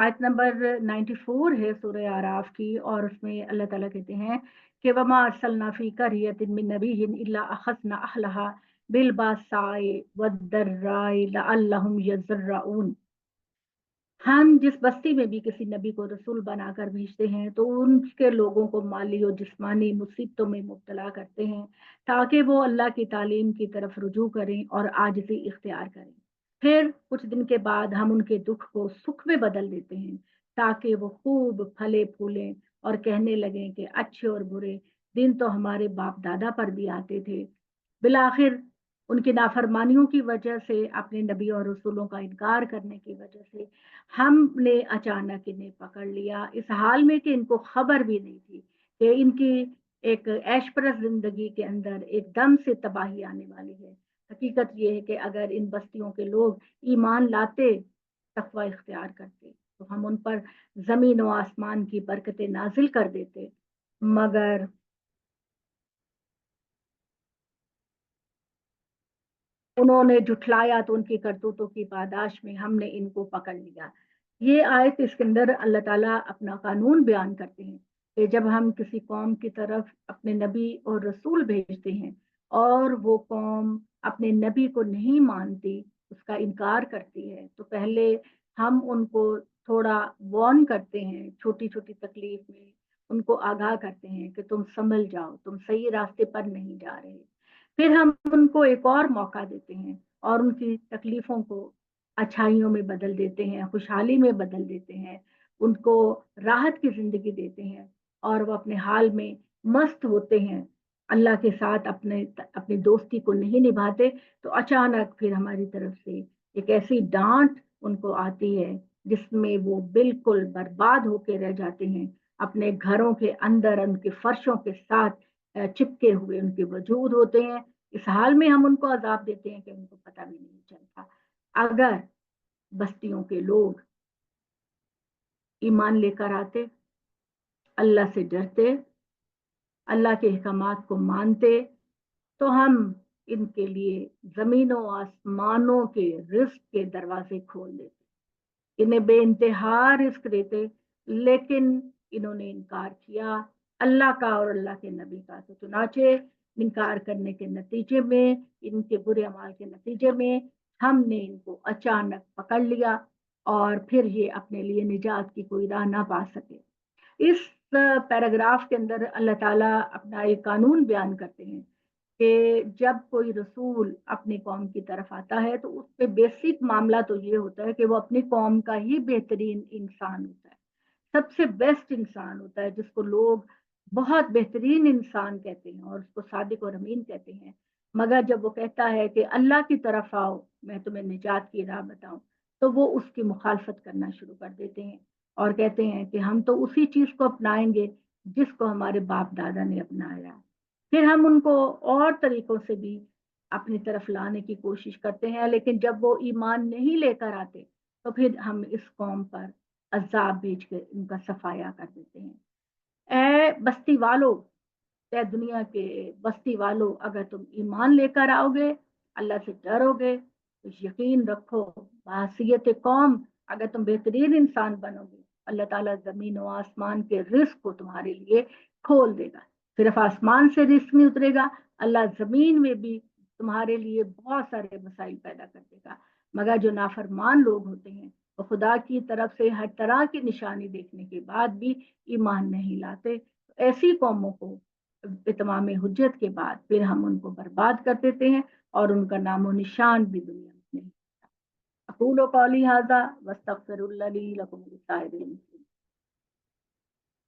आयत नंबर 94 है सूरह आराफ की, और उसमें अल्लाह ताला कहते हैं कि वमा अरसलना फी करियतिन मिन नबिय्यिन इल्ला अखज़ना अहलहा बिल बासाए वद्दर्राए लअल्लहुम यज़र्रऊन। हम जिस बस्ती में भी किसी नबी को रसूल बनाकर भेजते हैं तो उनके लोगों को माली और जिस्मानी मुसीबतों में मुब्तला करते हैं, ताकि वो अल्लाह की तालीम की तरफ रुजू करें और आजिज़ी इख्तियार करें। फिर कुछ दिन के बाद हम उनके दुख को सुख में बदल देते हैं, ताकि वो खूब फले फूलें और कहने लगें कि अच्छे और बुरे दिन तो हमारे बाप दादा पर भी आते थे। बिलाखिर उनकी नाफरमानियों की वजह से, अपने नबी और रसूलों का इनकार करने की वजह से हमने अचानक इन्हें पकड़ लिया, इस हाल में कि इनको खबर भी नहीं थी कि इनकी एक ऐशप्रस्त जिंदगी के अंदर एकदम से तबाही आने वाली है। हकीकत ये है कि अगर इन बस्तियों के लोग ईमान लाते, तकवा इख्तियार करते, तो हम उन पर जमीन व आसमान की बरकतें नाजिल कर देते। मगर उन्होंने जुठलाया तो उनकी करतूतों की पादाश में हमने इनको पकड़ लिया। ये आयत, इसके अंदर अल्लाह ताला अपना कानून बयान करते हैं कि जब हम किसी कौम की तरफ अपने नबी और रसूल भेजते हैं और वो कौम अपने नबी को नहीं मानती, उसका इनकार करती है, तो पहले हम उनको थोड़ा वार्न करते हैं, छोटी छोटी तकलीफ में उनको आगाह करते हैं कि तुम संभल जाओ, तुम सही रास्ते पर नहीं जा रहे। फिर हम उनको एक और मौका देते हैं और उनकी तकलीफों को अच्छाइयों में बदल देते हैं, खुशहाली में बदल देते हैं, उनको राहत की जिंदगी देते हैं और वो अपने हाल में मस्त होते हैं, अल्लाह के साथ अपने अपनी दोस्ती को नहीं निभाते। तो अचानक फिर हमारी तरफ से एक ऐसी डांट उनको आती है जिसमें वो बिल्कुल बर्बाद होके रह जाते हैं, अपने घरों के अंदर उनके फर्शों के साथ चिपके हुए उनके वजूद होते हैं। इस हाल में हम उनको अजाब देते हैं कि उनको पता भी नहीं चलता। अगर बस्तियों के लोग ईमान लेकर आते, अल्लाह से डरते, अल्लाह के अहकामात को मानते, तो हम इनके लिए जमीनों आसमानों के रिस्क के दरवाजे खोल देते, इन्हें बेइंतहा रिस्क देते। लेकिन इन्होंने इनकार किया अल्लाह का और अल्लाह के नबी का, तो चुनाचे इनकार करने के नतीजे में, इनके बुरे अमाल के नतीजे में हमने इनको अचानक पकड़ लिया और फिर ये अपने लिए निजात की कोई राह ना पा सके। इस पैराग्राफ के अंदर अल्लाह ताला अपना एक कानून बयान करते हैं कि जब कोई रसूल अपनी कौम की तरफ आता है तो उस पे बेसिक मामला तो ये होता है कि वो अपनी कौम का ही बेहतरीन इंसान होता है, सबसे बेस्ट इंसान होता है, जिसको लोग बहुत बेहतरीन इंसान कहते हैं और उसको सादिक और अमीन कहते हैं। मगर जब वो कहता है कि अल्लाह की तरफ आओ, मैं तुम्हें निजात की राह बताऊं, तो वो उसकी मुखालफत करना शुरू कर देते हैं और कहते हैं कि हम तो उसी चीज को अपनाएंगे जिसको हमारे बाप दादा ने अपनाया। फिर हम उनको और तरीकों से भी अपनी तरफ लाने की कोशिश करते हैं, लेकिन जब वो ईमान नहीं लेकर आते तो फिर हम इस कौम पर अजाब भेज कर इनका सफाया कर देते हैं। ए बस्ती वालों, ए दुनिया के बस्ती वालों, अगर तुम ईमान लेकर आओगे, अल्लाह से डरोगे, तो यकीन रखो बासियत कौम, अगर तुम बेहतरीन इंसान बनोगे, अल्लाह ताला जमीन और आसमान के रिस्क को तुम्हारे लिए खोल देगा। सिर्फ आसमान से रिस्क नहीं उतरेगा, अल्लाह जमीन में भी तुम्हारे लिए बहुत सारे मसाइल पैदा कर देगा। मगर जो नाफरमान लोग होते हैं वो खुदा की तरफ से हर तरह की निशानी देखने के बाद भी ईमान नहीं लाते, तो ऐसी कौमों को इतमाम हुज्जत के बाद फिर हम उनको बर्बाद कर देते हैं और उनका नामो निशान भी दुनिया में नहीं। अकूलो कौली हाजा वस्तगफिरुल्लाह ली लकुम लिसाइरिल मुस्लिमीन।